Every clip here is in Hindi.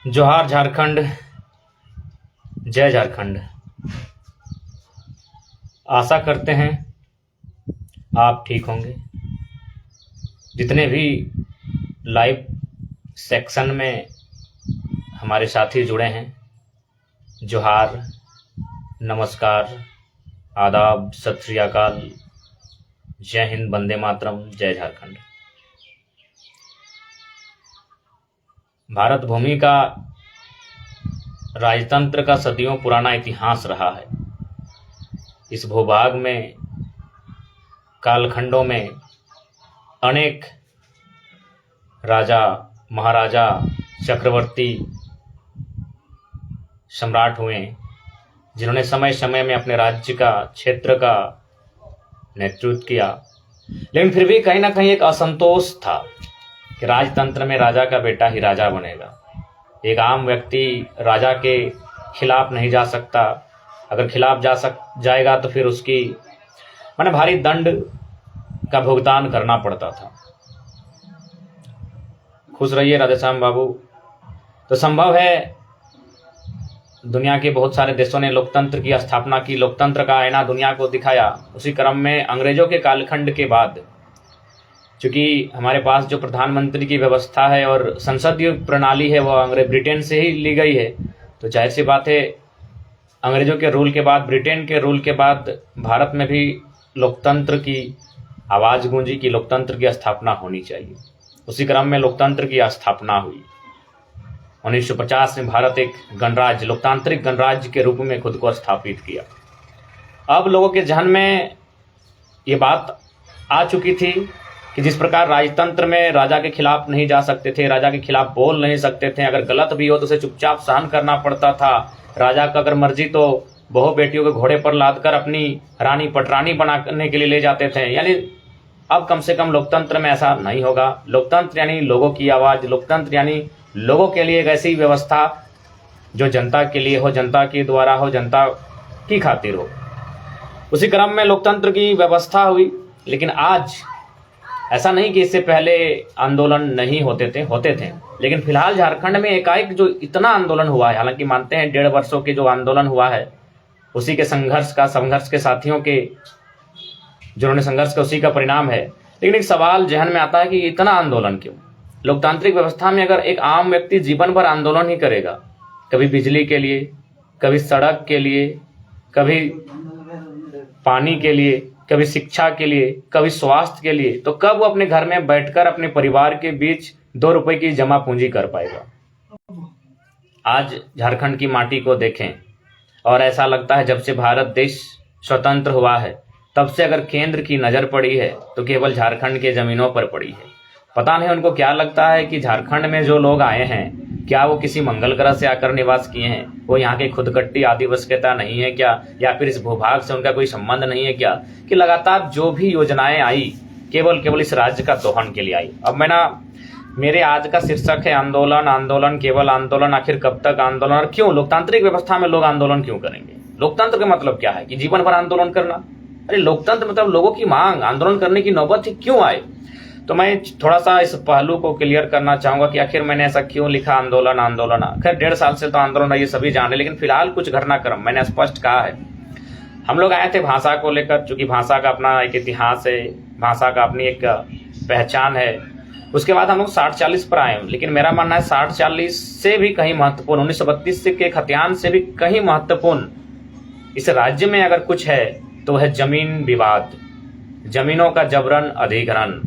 जोहार झारखंड, जय झारखंड। आशा करते हैं आप ठीक होंगे। जितने भी लाइव सेक्शन में हमारे साथी जुड़े हैं, जोहार, नमस्कार, आदाब, सत श्री अकाल, जय हिंद, वंदे मातरम, जय झारखंड। भारत भूमि का राजतंत्र का सदियों पुराना इतिहास रहा है। इस भूभाग में कालखंडों में अनेक राजा, महाराजा, चक्रवर्ती, सम्राट हुए, जिन्होंने समय समय में अपने राज्य का, क्षेत्र का नेतृत्व किया। लेकिन फिर भी कहीं ना कहीं एक असंतोष था कि राजतंत्र में राजा का बेटा ही राजा बनेगा। एक आम व्यक्ति राजा के खिलाफ नहीं जा सकता। अगर खिलाफ जाएगा तो फिर उसकी माने भारी दंड का भुगतान करना पड़ता था। खुश रहिए राधेश्याम बाबू। तो संभव है, दुनिया के बहुत सारे देशों ने लोकतंत्र की स्थापना की, लोकतंत्र का आईना दुनिया को दिखाया। उसी क्रम में अंग्रेजों के कालखंड के बाद, चूंकि हमारे पास जो प्रधानमंत्री की व्यवस्था है और संसदीय प्रणाली है वह ब्रिटेन से ही ली गई है, तो जाहिर सी बात है अंग्रेजों के रूल के बाद, ब्रिटेन के रूल के बाद भारत में भी लोकतंत्र की आवाज़ गूंजी कि लोकतंत्र की स्थापना होनी चाहिए। उसी क्रम में लोकतंत्र की स्थापना हुई। 1950 में भारत एक गणराज्य, लोकतांत्रिक गणराज्य के रूप में खुद को स्थापित किया। अब लोगों के जहन में ये बात आ चुकी थी कि जिस प्रकार राजतंत्र में राजा के खिलाफ नहीं जा सकते थे, राजा के खिलाफ बोल नहीं सकते थे, अगर गलत भी हो तो उसे चुपचाप सहन करना पड़ता था। राजा का अगर मर्जी तो बहु बेटियों के घोड़े पर लादकर अपनी रानी पटरानी बनाने के लिए ले जाते थे। यानी अब कम से कम लोकतंत्र में ऐसा नहीं होगा। लोकतंत्र यानी लोगों की आवाज़, लोकतंत्र यानी लोगों के लिए एक ऐसी व्यवस्था जो जनता के लिए हो, जनता के द्वारा हो, जनता की खातिर हो। उसी क्रम में लोकतंत्र की व्यवस्था हुई। लेकिन आज ऐसा नहीं कि इससे पहले आंदोलन नहीं होते थे, लेकिन फिलहाल झारखंड में एकाएक जो इतना आंदोलन हुआ है, हालांकि मानते हैं 1.5 वर्षों के जो आंदोलन हुआ है उसी के संघर्ष के साथियों के जिन्होंने संघर्ष का उसी का परिणाम है। लेकिन एक सवाल जहन में आता है कि इतना आंदोलन क्यों? लोकतांत्रिक व्यवस्था में अगर एक आम व्यक्ति जीवन भर आंदोलन ही करेगा, कभी बिजली के लिए, कभी सड़क के लिए, कभी पानी के लिए, कभी शिक्षा के लिए, कभी स्वास्थ्य के लिए, तो कब वो अपने घर में बैठकर अपने परिवार के बीच 2 रुपए की जमा पूंजी कर पाएगा? आज झारखंड की माटी को देखें और ऐसा लगता है जब से भारत देश स्वतंत्र हुआ है तब से अगर केंद्र की नजर पड़ी है तो केवल झारखंड के जमीनों पर पड़ी है। पता नहीं उनको क्या लगता है कि झारखंड में जो लोग आए हैं, क्या वो किसी मंगल ग्रह से आकर निवास किए हैं? वो यहाँ के खुदकट्टी आदिवासिता नहीं है क्या? या फिर इस भूभाग से उनका कोई संबंध नहीं है क्या? कि लगातार जो भी योजनाएं आई केवल इस राज्य का दोहन के लिए आई। अब मेरे आज का शीर्षक है आंदोलन, आंदोलन, केवल आंदोलन। आखिर कब तक आंदोलन और क्यों? लोकतांत्रिक व्यवस्था में लोग आंदोलन क्यों करेंगे? लोकतंत्र का मतलब क्या है कि जीवन भर आंदोलन करना? अरे लोकतंत्र मतलब लोगों की मांग, आंदोलन करने की नौबत ही क्यों आए? तो मैं थोड़ा सा इस पहलू को क्लियर करना चाहूंगा कि आखिर मैंने ऐसा क्यों लिखा आंदोलन आंदोलन। खैर 1.5 साल से तो आंदोलन है, ये सभी जाने, लेकिन फिलहाल कुछ घटनाक्रम मैंने स्पष्ट कहा है। हम लोग आए थे भाषा को लेकर, चूंकि भाषा का अपना एक इतिहास है, भाषा का अपनी एक पहचान है। उसके बाद हम लोग 60-40 पर आए, लेकिन मेरा मानना है 60-40 से भी कहीं महत्वपूर्ण, 1932 के खतियान से भी कहीं महत्वपूर्ण इस राज्य में अगर कुछ है तो है जमीन विवाद, जमीनों का जबरन अधिग्रहण,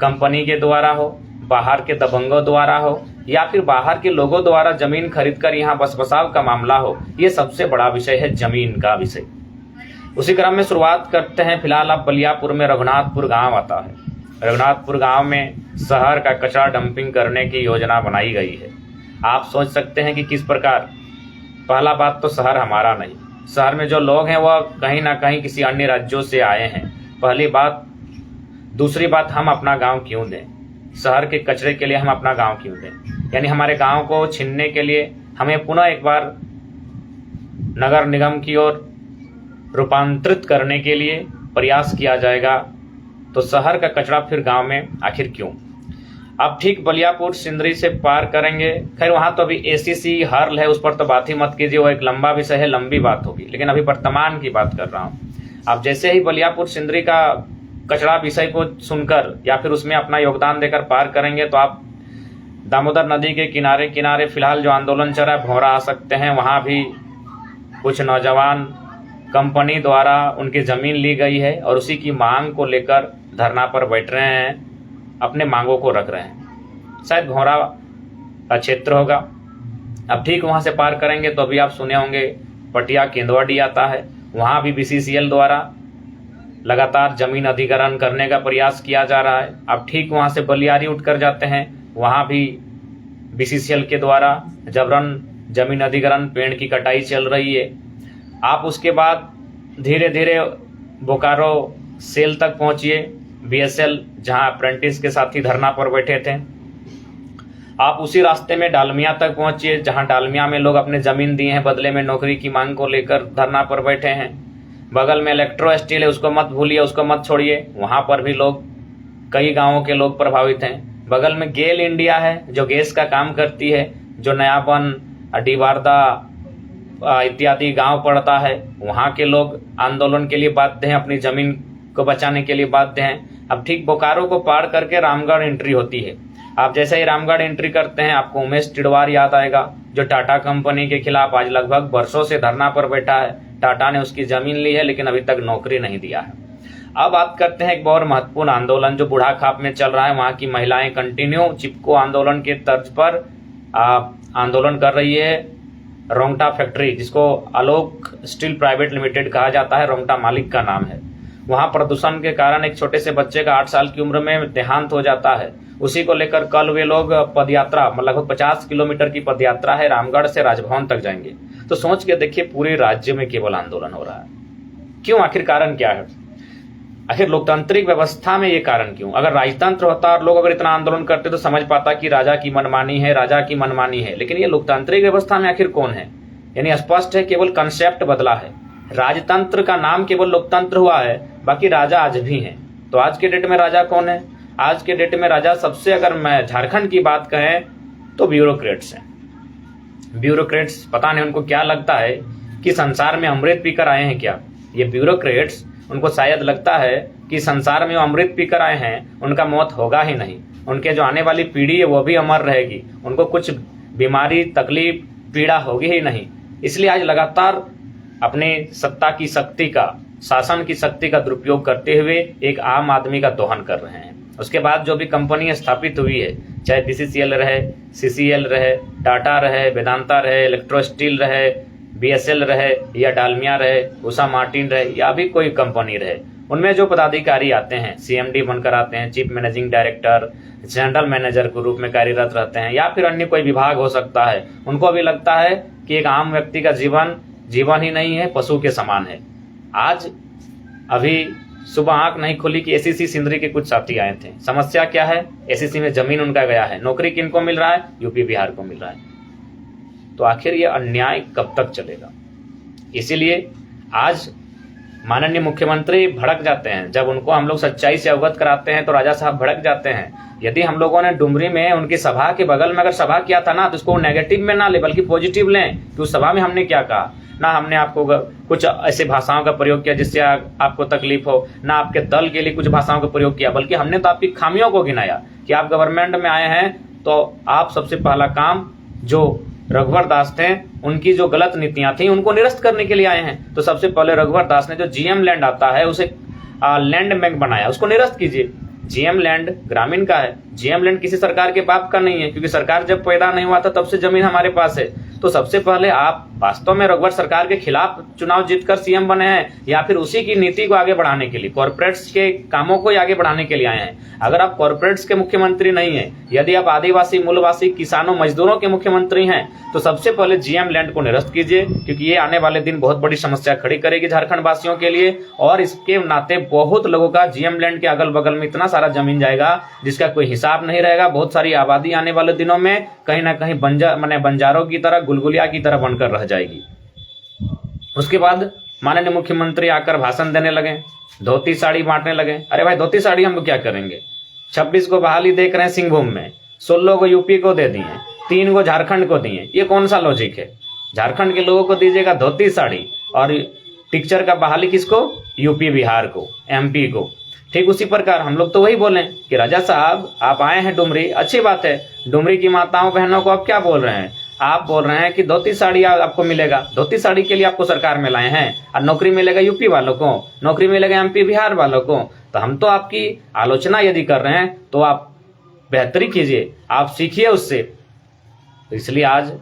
कंपनी के द्वारा हो, बाहर के दबंगों द्वारा हो, या फिर बाहर के लोगों द्वारा जमीन खरीदकर यहाँ बसबसाव का मामला हो। ये सबसे बड़ा विषय है, जमीन का विषय। उसी क्रम में शुरुआत करते हैं। फिलहाल अब बलियापुर में रघुनाथपुर गांव आता है। रघुनाथपुर गांव में शहर का कचरा डंपिंग करने की योजना बनाई गई है। आप सोच सकते हैं कि किस प्रकार। पहला बात तो शहर हमारा नहीं, शहर में जो लोग हैं वह कहीं ना कहीं किसी अन्य राज्यों से आए हैं, पहली बात। दूसरी बात, हम अपना गांव क्यों दें? शहर के कचरे के लिए हम अपना गांव क्यों दें? यानी हमारे गांव को छीनने के लिए हमें पुनः एक बार नगर निगम की ओर रूपांतरित करने के लिए प्रयास किया जाएगा। तो शहर का कचरा फिर गांव में आखिर क्यों? आप ठीक बलियापुर सिंदरी से पार करेंगे, खैर वहां तो अभी एसीसी हर्ल है, उस पर तो बात ही मत कीजिए, वो एक लंबा विषय है, लंबी बात होगी, लेकिन अभी वर्तमान की बात कर रहा हूँ। आप जैसे ही बलियापुर सिंदरी का कचरा विषय को सुनकर या फिर उसमें अपना योगदान देकर पार करेंगे तो आप दामोदर नदी के किनारे किनारे फिलहाल जो आंदोलन चल रहा है भौरा आ सकते हैं। वहाँ भी कुछ नौजवान कंपनी द्वारा उनकी ज़मीन ली गई है और उसी की मांग को लेकर धरना पर बैठ रहे हैं, अपने मांगों को रख रहे हैं। शायद भौरा का क्षेत्र होगा। अब ठीक वहाँ से पार करेंगे तो अभी आप सुने होंगे पटिया केंदुआडी आता है, वहाँ भी BCCL द्वारा लगातार जमीन अधिग्रहण करने का प्रयास किया जा रहा है। अब ठीक वहाँ से बलियारी उठकर जाते हैं, वहाँ भी BCCL के द्वारा जबरन जमीन अधिग्रहण, पेड़ की कटाई चल रही है। आप उसके बाद धीरे धीरे बोकारो सेल तक पहुँचिए, BSL जहाँ अप्रेंटिस के साथी धरना पर बैठे थे। आप उसी रास्ते में डालमिया तक पहुँचिए, जहाँ डालमिया में लोग अपने ज़मीन दिए हैं, बदले में नौकरी की मांग को लेकर धरना पर बैठे हैं। बगल में इलेक्ट्रो स्टील है, उसको मत भूलिए, उसको मत छोड़िए, वहाँ पर भी लोग, कई गाँवों के लोग प्रभावित हैं। बगल में गेल इंडिया है जो गैस का काम करती है, जो नयाबन, डिवारदा इत्यादि गांव पड़ता है, वहाँ के लोग आंदोलन के लिए बाध्य हैं, अपनी ज़मीन को बचाने के लिए बाध्य हैं। अब ठीक बोकारो को पार करके रामगढ़ एंट्री होती है। आप जैसे ही रामगढ़ एंट्री करते हैं आपको उमेश टिडवार याद आएगा, जो टाटा कंपनी के खिलाफ आज लगभग वर्षों से धरना पर बैठा है। टाटा ने उसकी ज़मीन ली है लेकिन अभी तक नौकरी नहीं दिया है। अब बात करते हैं एक बहुत महत्वपूर्ण आंदोलन जो बूढ़ाखाप में चल रहा है। वहाँ की महिलाएं कंटिन्यू चिपको आंदोलन के तर्ज पर आंदोलन कर रही है। रोंगटा फैक्ट्री, जिसको आलोक स्टील प्राइवेट लिमिटेड कहा जाता है, रोंगटा मालिक का नाम है, वहाँ प्रदूषण के कारण एक छोटे से बच्चे का 8 साल की उम्र में देहांत हो जाता है। उसी को लेकर कल वे लोग पदयात्रा, लगभग 50 किलोमीटर की पदयात्रा है, रामगढ़ से राजभवन तक जाएंगे। तो सोच के देखिए पूरे राज्य में केवल आंदोलन हो रहा है, क्यों? आखिर कारण क्या है? आखिर लोकतांत्रिक व्यवस्था में ये कारण क्यों? अगर राजतंत्र होता और लोग अगर इतना आंदोलन करते तो समझ पाता कि राजा की मनमानी है, राजा की मनमानी है, लेकिन ये लोकतांत्रिक व्यवस्था में आखिर कौन है? यानी स्पष्ट है केवल कंसेप्ट बदला है। राजतंत्र का नाम केवल लोकतंत्र हुआ है, बाकी राजा आज भी हैं। तो आज के डेट में राजा कौन है? आज के डेट में राजा सबसे, अगर मैं झारखंड की बात कहें तो ब्यूरोक्रेट्स हैं। ब्यूरोक्रेट्स, पता नहीं उनको क्या लगता है कि संसार में अमृत पीकर आए हैं क्या? ये ब्यूरोक्रेट्स, उनको शायद लगता है कि संसार में वो अमृत पीकर आए हैं, उनका मौत होगा ही नहीं, उनके जो आने वाली पीढ़ी है वो भी अमर रहेगी, उनको कुछ बीमारी, तकलीफ, पीड़ा होगी ही नहीं। इसलिए आज लगातार अपने सत्ता की शक्ति का, शासन की शक्ति का दुरुपयोग करते हुए एक आम आदमी का दोहन कर रहे हैं। उसके बाद जो भी कंपनी स्थापित हुई है, चाहे BCCL रहे, CCL रहे, टाटा रहे, वेदांता रहे, इलेक्ट्रो स्टील रहे, BSL रहे या डालमिया रहे, उषा मार्टिन रहे या भी कोई कंपनी रहे, उनमें जो पदाधिकारी आते हैं, CMD बनकर आते हैं, chief managing director, general manager के रूप में कार्यरत रहते हैं, या फिर अन्य कोई विभाग हो सकता है, उनको भी लगता है कि एक आम व्यक्ति का जीवन जीवन ही नहीं है, पशु के समान है। आज अभी सुबह आंख नहीं खुली कि ACC सिंदरी के कुछ साथी आए थे। समस्या क्या है? ACC में जमीन उनका गया है, नौकरी किनको मिल रहा है? यूपी बिहार को मिल रहा है। तो आखिर ये अन्याय कब तक चलेगा? इसीलिए आज माननीय मुख्यमंत्री भड़क जाते हैं। जब उनको हम लोग सच्चाई से अवगत कराते हैं तो राजा साहब भड़क जाते हैं। यदि हम लोगों ने डुमरी में उनकी सभा के बगल में अगर सभा किया था ना, तो उसको नेगेटिव में ना ले बल्कि पॉजिटिव लें कि उस सभा में हमने क्या कहा। ना हमने आपको कुछ ऐसे भाषाओं का प्रयोग किया जिससे आपको तकलीफ हो, ना आपके दल के लिए कुछ भाषाओं का प्रयोग किया, बल्कि हमने तो आपकी खामियों को गिनाया कि आप गवर्नमेंट में आए हैं तो आप सबसे पहला काम जो रघुवर दास थे, उनकी जो गलत नीतियां थी उनको निरस्त करने के लिए आए हैं। तो सबसे पहले रघुवर दास ने जो GM लैंड आता है उसे लैंड बैंक बनाया, उसको निरस्त कीजिए। GM लैंड ग्रामीण का है, GM लैंड किसी सरकार के बाप का नहीं है, क्योंकि सरकार जब पैदा नहीं हुआ था तब से जमीन हमारे पास है। तो सबसे पहले आप वास्तव में रघुवर सरकार के खिलाफ चुनाव जीतकर CM बने हैं या फिर उसी की नीति को आगे बढ़ाने के लिए, कॉर्पोरेट्स के कामों को आगे बढ़ाने के लिए आए हैं? अगर आप कॉर्पोरेट्स के मुख्यमंत्री नहीं है, यदि आप आदिवासी, मूलवासी, किसानों, मजदूरों के मुख्यमंत्री हैं, तो सबसे पहले GM लैंड को निरस्त कीजिए, क्योंकि ये आने वाले दिन बहुत बड़ी समस्या खड़ी करेगी झारखंड वासियों के लिए। और इसके नाते बहुत लोगों का GM लैंड के अगल बगल में इतना सारा जमीन जाएगा जिसका कोई हिसाब नहीं रहेगा। बहुत सारी आबादी आने वाले दिनों में कहीं ना कहीं बंजारों की तरह, गुलगुलिया की तरह बनकर रह जाएगी। उसके बाद माननीय मुख्यमंत्री आकर भाषण देने लगे, धोती साड़ी बांटने लगे। अरे भाई, धोती साड़ी हम लोग क्या करेंगे? 26 को बहाली देख रहे हैं सिंहभूम में, 16 को यूपी को दे दिए, 3 को झारखंड को दिए। ये कौन सा लॉजिक है? झारखंड के लोगों को दीजिएगा धोती साड़ी और टीचर का बहाली किसको? यूपी बिहार को, एमपी को। ठीक उसी प्रकार हम लोग तो वही बोलें कि राजा साहब आप आए हैं डुमरी, अच्छी बात है, डुमरी की माताओं बहनों को आप क्या बोल रहे हैं? आप बोल रहे हैं कि धोती साड़ी आपको मिलेगा, धोती साड़ी के लिए आपको सरकार में लाए हैं, और नौकरी मिलेगा यूपी वालों को, नौकरी मिलेगा एमपी बिहार वालों को। तो हम तो आपकी आलोचना यदि कर रहे हैं तो आप बेहतरी कीजिए, आप सीखिए उससे। तो इसलिए आज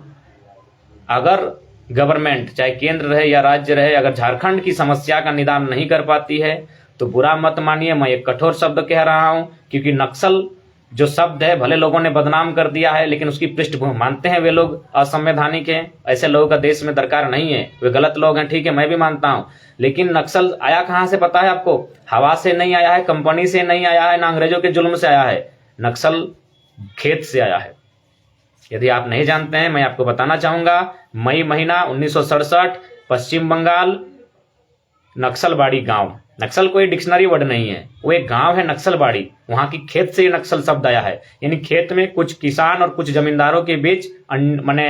अगर गवर्नमेंट चाहे केंद्र रहे या राज्य रहे, अगर झारखंड की समस्या का निदान नहीं कर पाती है तो बुरा मत मानिए, मैं एक कठोर शब्द कह रहा हूं, क्योंकि नक्सल जो शब्द है भले लोगों ने बदनाम कर दिया है, लेकिन उसकी पृष्ठभूमि मानते हैं वे लोग असंवैधानिक हैं। ऐसे लोगों का देश में दरकार नहीं है, वे गलत लोग हैं, ठीक है, मैं भी मानता हूं। लेकिन नक्सल आया कहां से पता है आपको? हवा से नहीं आया है, कंपनी से नहीं आया है, ना अंग्रेजों के जुल्म से आया है। नक्सल खेत से आया है। यदि आप नहीं जानते हैं, मैं आपको बताना चाहूंगा, मई महीना 1967 पश्चिम बंगाल, नक्सलबाड़ी गांव। नक्सल कोई डिक्शनरी वर्ड नहीं है, वो एक गांव है नक्सलबाड़ी, वहां की खेत से ये नक्सल शब्द आया है। यानी खेत में कुछ किसान और कुछ जमींदारों के बीच माने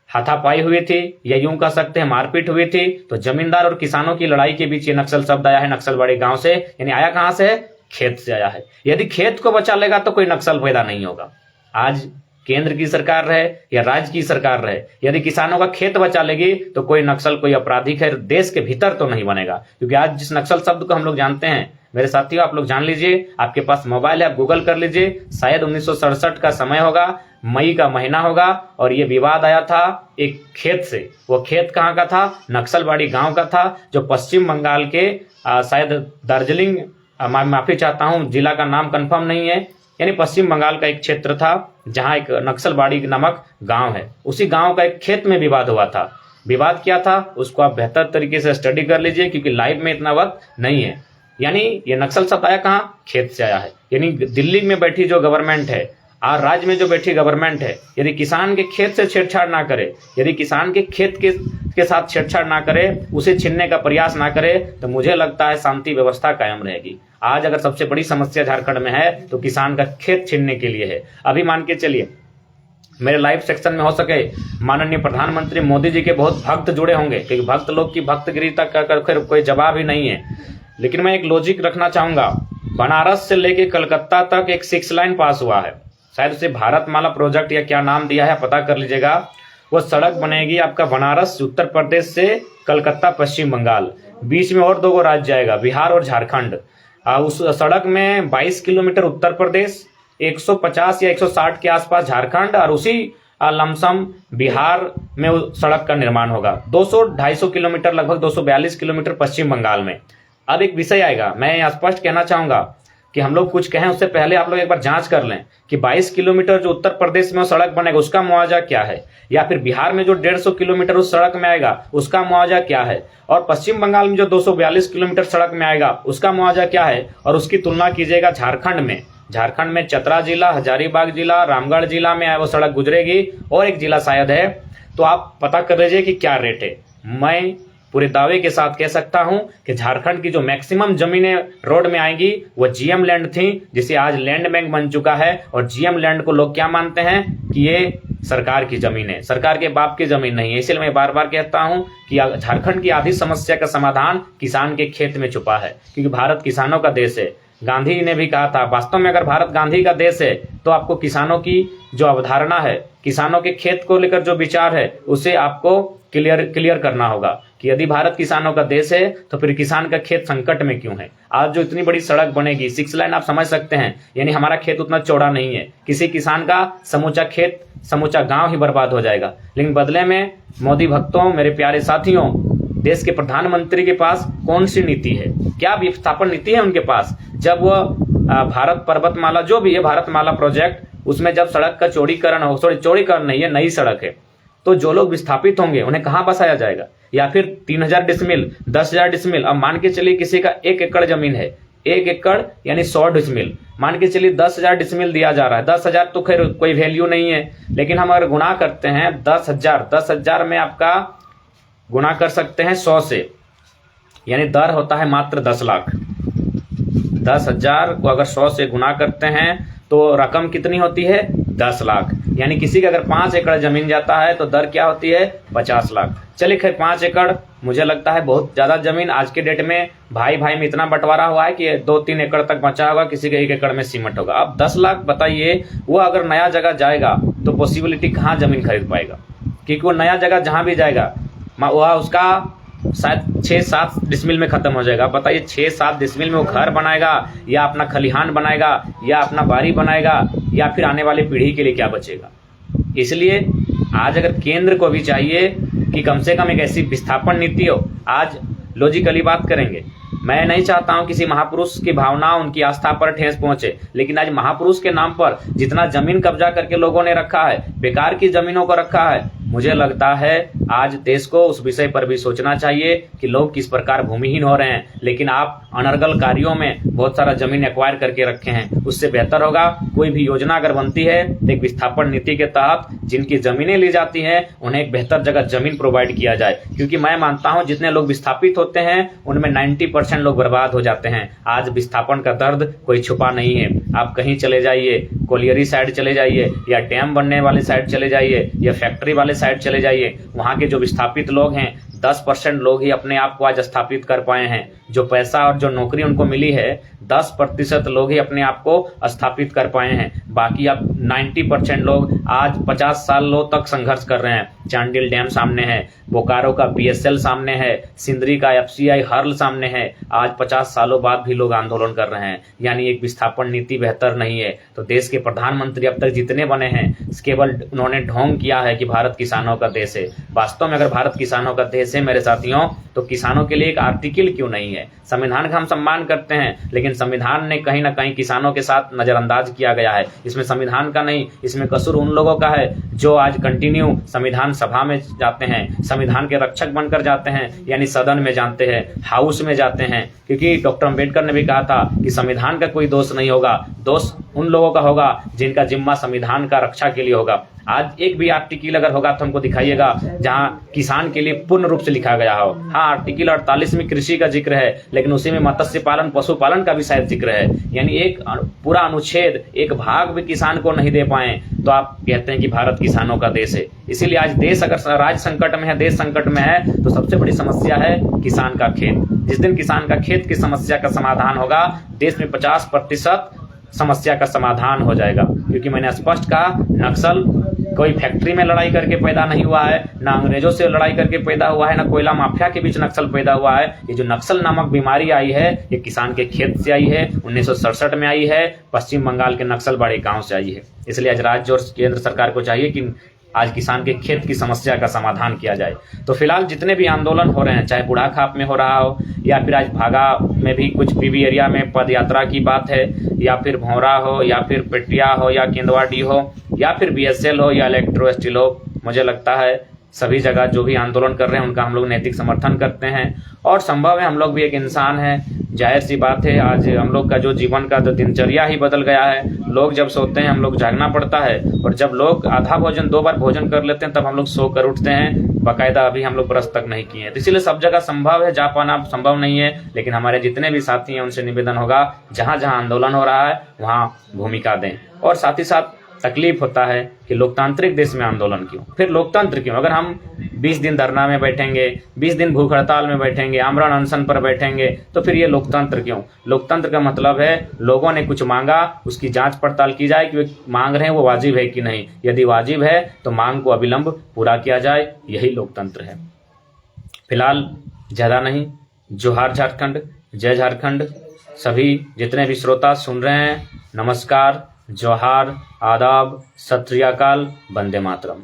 हाथापाई हुई थी, या यूं कह सकते हैं मारपीट हुई थी। तो जमींदार और किसानों की लड़ाई के बीच ये नक्सल शब्द आया है, नक्सलबाड़ी गांव से। यानी आया कहां से है? खेत से आया है। यदि खेत को बचा लेगा तो कोई नक्सल पैदा नहीं होगा। आज केंद्र की सरकार रहे या राज्य की सरकार रहे, यदि किसानों का खेत बचा लेगी तो कोई नक्सल, कोई अपराधी है देश के भीतर तो नहीं बनेगा। क्योंकि आज जिस नक्सल शब्द को हम लोग जानते हैं, मेरे साथियों आप लोग जान लीजिए, आपके पास मोबाइल है, आप गूगल कर लीजिए, शायद 1967 का समय होगा, मई का महीना होगा, और ये विवाद आया था एक खेत से। वो खेत कहाँ का था? नक्सलबाड़ी गांव का था, जो पश्चिम बंगाल के शायद दार्जिलिंग, माफी चाहता हूं, जिला का नाम कंफर्म नहीं है, यानी पश्चिम बंगाल का एक क्षेत्र था जहां एक नक्सलबाड़ी नामक गांव है। उसी गांव का एक खेत में विवाद हुआ था। विवाद क्या था उसको आप बेहतर तरीके से स्टडी कर लीजिए, क्योंकि लाइव में इतना वक्त नहीं है। यानी ये नक्सल शब्द आया कहाँ? खेत से आया है। यानी दिल्ली में बैठी जो गवर्नमेंट है और राज्य में जो बैठी गवर्नमेंट है, यदि किसान के खेत से छेड़छाड़ ना करे, यदि किसान के खेत के साथ छेड़छाड़ ना करे, उसे छीनने का प्रयास ना करे, तो मुझे लगता है शांति व्यवस्था कायम रहेगी। आज अगर सबसे बड़ी समस्या झारखंड में है तो किसान का खेत छीनने के लिए है। अभी मान के चलिए मेरे लाइव सेक्शन में हो सके माननीय प्रधानमंत्री मोदी जी के बहुत भक्त जुड़े होंगे, क्योंकि भक्त लोग की भक्तगिरी तक का कोई जवाब ही नहीं है। लेकिन मैं एक लॉजिक रखना चाहूंगा, बनारस से लेके कलकत्ता तक एक 6 लाइन पास हुआ है, शायद उसे भारतमाला प्रोजेक्ट या क्या नाम दिया है पता कर लीजिएगा। वो सड़क बनेगी आपका बनारस उत्तर प्रदेश से कलकत्ता पश्चिम बंगाल, बीच में और 2 राज्य जाएगा, बिहार और झारखंड। उस सड़क में 22 किलोमीटर उत्तर प्रदेश, 150 या 160 के आसपास झारखंड, और उसी लमसम बिहार में सड़क का निर्माण होगा। 200-250 किलोमीटर, लगभग 242 किलोमीटर पश्चिम बंगाल में। अब एक विषय आएगा, मैं स्पष्ट कहना चाहूंगा कि हम लोग कुछ कहें उससे पहले आप लोग एक बार जांच कर लें कि 22 किलोमीटर जो उत्तर प्रदेश में सड़क बनेगा उसका मुआवजा क्या है, या फिर बिहार में जो 150 किलोमीटर उस सड़क में आएगा उसका मुआवजा क्या है, और पश्चिम बंगाल में जो 242 किलोमीटर सड़क में आएगा उसका मुआवजा क्या है, और उसकी तुलना कीजिएगा झारखंड में। झारखंड में चतरा जिला, हजारीबाग जिला, रामगढ़ जिला में वो सड़क गुजरेगी, और एक जिला शायद है, तो आप पता कर लीजिए कि क्या रेट है। मैं पूरे दावे के साथ कह सकता हूं कि झारखंड की जो मैक्सिमम जमीनें रोड में आएंगी वो जीएम लैंड थी, जिसे आज लैंड बैंक बन चुका है। और जीएम लैंड को लोग क्या मानते हैं कि ये सरकार की जमीन है, सरकार के बाप की जमीन नहीं है। इसलिए मैं बार बार कहता हूं कि झारखंड की आधी समस्या का समाधान किसान के खेत में छुपा है, क्योंकि भारत किसानों का देश है। गांधी ने भी कहा था, वास्तव में अगर भारत गांधी का देश है तो आपको किसानों की जो अवधारणा है, किसानों के खेत को लेकर जो विचार है, उसे आपको क्लियर करना होगा कि यदि भारत किसानों का देश है तो फिर किसान का खेत संकट में क्यों है। आज जो इतनी बड़ी सड़क बनेगी 6 लाइन, आप समझ सकते हैं, यानी हमारा खेत उतना चौड़ा नहीं है, किसी किसान का समूचा खेत, समूचा गांव ही बर्बाद हो जाएगा। लेकिन बदले में मोदी भक्तों, मेरे प्यारे साथियों, देश के प्रधानमंत्री के पास कौन सी नीति है, क्या विस्थापन नीति है उनके पास? जब वह भारत पर्वतमाला, जो भी है भारतमाला प्रोजेक्ट, उसमें जब सड़क का चौड़ीकरण हो, चौड़ीकरण नहीं है, नई सड़क है, तो जो लोग विस्थापित होंगे उन्हें कहां बसाया जाएगा? या फिर 3000 डिसमिल, 10,000 डिसमिल, अब मान के चलिए किसी का 1 एकड़ जमीन है, 1 एकड़ यानी 100 डिसमिल, मान के चलिए 10,000 डिसमिल दिया जा रहा है। 10,000 तो खैर कोई वैल्यू नहीं है, लेकिन हम अगर गुणा करते हैं 10,000 में आपका गुणा कर सकते हैं 100 से, यानी दर होता है मात्र 10 लाख। 10,000 को अगर 100 से गुना करते हैं तो रकम कितनी होती है? 10 लाख। यानी किसी का अगर 5 एकड़ जमीन जाता है तो दर क्या होती है? 50 लाख। चलिए खैर 5 एकड़ मुझे लगता है बहुत ज्यादा जमीन आज के डेट में भाई भाई में इतना बंटवारा हुआ है कि 2-3 एकड़ तक बचा होगा, किसी के 1 एकड़ में सीमेंट होगा। अब 10 लाख बताइए, वो अगर नया जगह जाएगा तो पॉसिबिलिटी कहाँ जमीन खरीद पाएगा? क्योंकि वो नया जगह जहां भी जाएगा वह उसका शायद 6-7 डिसमिल में खत्म हो जाएगा। बताइए 6-7 डिसमिल में वो घर बनाएगा या अपना खलिहान बनाएगा या अपना बाड़ी बनाएगा या फिर आने वाली पीढ़ी के लिए क्या बचेगा? इसलिए आज अगर केंद्र को भी चाहिए कि कम से कम एक ऐसी विस्थापन नीति हो। आज लॉजिकली बात करेंगे, मैं नहीं चाहता हूं किसी महापुरुष की भावना उनकी आस्था पर ठेस पहुंचे, लेकिन आज महापुरुष के नाम पर जितना जमीन कब्जा करके लोगों ने रखा है, बेकार की जमीनों को रखा है, मुझे लगता है आज देश को उस विषय पर भी सोचना चाहिए कि लोग किस प्रकार भूमिहीन हो रहे हैं। लेकिन आप अनर्गल कार्यों में बहुत सारा जमीन एक्वायर करके रखे हैं। उससे बेहतर होगा कोई भी योजना अगर बनती है तो एक विस्थापन नीति के तहत जिनकी जमीनें ली जाती हैं उन्हें एक बेहतर जगह जमीन प्रोवाइड किया जाए। क्योंकि मैं मानता हूं जितने लोग विस्थापित होते हैं उनमें 90% लोग बर्बाद हो जाते हैं। आज विस्थापन का दर्द कोई छुपा नहीं है। आप कहीं चले जाइए, कोलियरी साइड चले जाइए या डैम बनने वाली साइड चले जाइए या फैक्ट्री वाले साइड चले जाइए, वहां के जो विस्थापित लोग हैं 10% लोग ही अपने आप को आज स्थापित कर पाए हैं। जो पैसा और जो नौकरी उनको मिली है 10% लोग ही अपने आप को स्थापित कर पाए हैं। बाकी अब 90% लोग आज 50 सालों तक संघर्ष कर रहे हैं। चांडिल डैम सामने है, बोकारो का BSL सामने है, सिंदरी का FCI हर्ल सामने है। आज 50 सालों बाद भी लोग आंदोलन कर रहे हैं। यानी एक विस्थापन नीति बेहतर नहीं है। तो देश के प्रधानमंत्री अब तक जितने बने हैं केवल उन्होंने ढोंग किया है कि भारत किसानों का देश है। वास्तव में अगर भारत किसानों का देश है मेरे साथियों, तो किसानों के लिए एक आर्टिकल क्यों नहीं है? संविधान का हम सम्मान करते हैं, लेकिन संविधान ने कहीं ना कहीं किसानों के साथ नजरअंदाज किया गया है। इसमें संविधान का नहीं, इसमें कसूर उन लोगों का है जो आज कंटिन्यू संविधान सभा में जाते हैं, संविधान के रक्षक बनकर जाते हैं, यानी सदन में जानते हैं, हाउस में जाते हैं। क्योंकि डॉक्टर अम्बेडकर ने भी कहा था कि संविधान का कोई दोष नहीं होगा, दोष उन लोगों का होगा जिनका जिम्मा संविधान का रक्षा के लिए होगा। आज एक भी आर्टिकल अगर होगा तो हमको दिखाइएगा जहां किसान के लिए पूर्ण रूप से लिखा गया हो। हाँ, आर्टिकल 48 में कृषि का जिक्र है, लेकिन उसी में मत्स्य पालन पशुपालन का भी शायद जिक्र है। यानी एक पूरा अनुच्छेद, एक भाग भी किसान को नहीं दे पाए तो आप कहते हैं कि भारत किसानों का देश है। इसीलिए आज देश अगर राज्य संकट में है, देश संकट में है, तो सबसे बड़ी समस्या है किसान का खेत। जिस दिन किसान का खेत की समस्या का समाधान होगा, देश में 50% समस्या का समाधान हो जाएगा। क्योंकि मैंने स्पष्ट कहा, नक्सल कोई फैक्ट्री में लड़ाई करके पैदा नहीं हुआ है, ना अंग्रेजों से लड़ाई करके पैदा हुआ है, ना कोयला माफिया के बीच नक्सल पैदा हुआ है। ये जो नक्सल नामक बीमारी आई है ये किसान के खेत से आई है, 1967 में आई है, पश्चिम बंगाल के नक्सल बड़े गांव से आई है। इसलिए आज राज्य और केंद्र सरकार को चाहिए कि आज किसान के खेत की समस्या का समाधान किया जाए। तो फिलहाल जितने भी आंदोलन हो रहे हैं, चाहे बुढ़ाखाप में हो रहा हो या फिर आज भागा में भी कुछ पीबी एरिया में पद यात्रा की बात है, या फिर भौरा हो या फिर पेटिया हो या केंदवाडी हो या फिर BSL हो या इलेक्ट्रो स्टील हो, मुझे लगता है सभी जगह जो भी आंदोलन कर रहे हैं उनका हम लोग नैतिक समर्थन करते हैं। और संभव है, हम लोग भी एक इंसान हैं, जाहिर सी बात है आज हम लोग का जो जीवन का जो दिनचर्या ही बदल गया है। लोग जब सोते हैं हम लोग जागना पड़ता है, और जब लोग आधा भोजन 2 बार भोजन कर लेते हैं तब हम लोग सो कर उठते हैं। बाकायदा अभी हम लोग ब्रश तक नहीं किए हैं। तो इसीलिए सब जगह संभव है, जा पाना संभव नहीं है। लेकिन हमारे जितने भी साथी हैं उनसे निवेदन होगा जहां जहां आंदोलन हो रहा है वहां भूमिका दें। और साथ ही साथ तकलीफ होता है कि लोकतांत्रिक देश में आंदोलन क्यों, फिर लोकतंत्र क्यों? अगर हम 20 दिन धरना में बैठेंगे, 20 दिन भूख हड़ताल में बैठेंगे, आमरण अनशन पर बैठेंगे, तो फिर ये लोकतंत्र क्यों? लोकतंत्र का मतलब है लोगों ने कुछ मांगा, उसकी जांच पड़ताल की जाए कि वे मांग रहे हैं वो वाजिब है कि नहीं। यदि वाजिब है तो मांग को अविलंब पूरा किया जाए, यही लोकतंत्र है। फिलहाल ज्यादा नहीं, जोहार झारखंड, जय झारखंड। सभी जितने भी श्रोता सुन रहे हैं, नमस्कार, जोहार, आदाब, सत श्री अकाल, वंदे मातरम।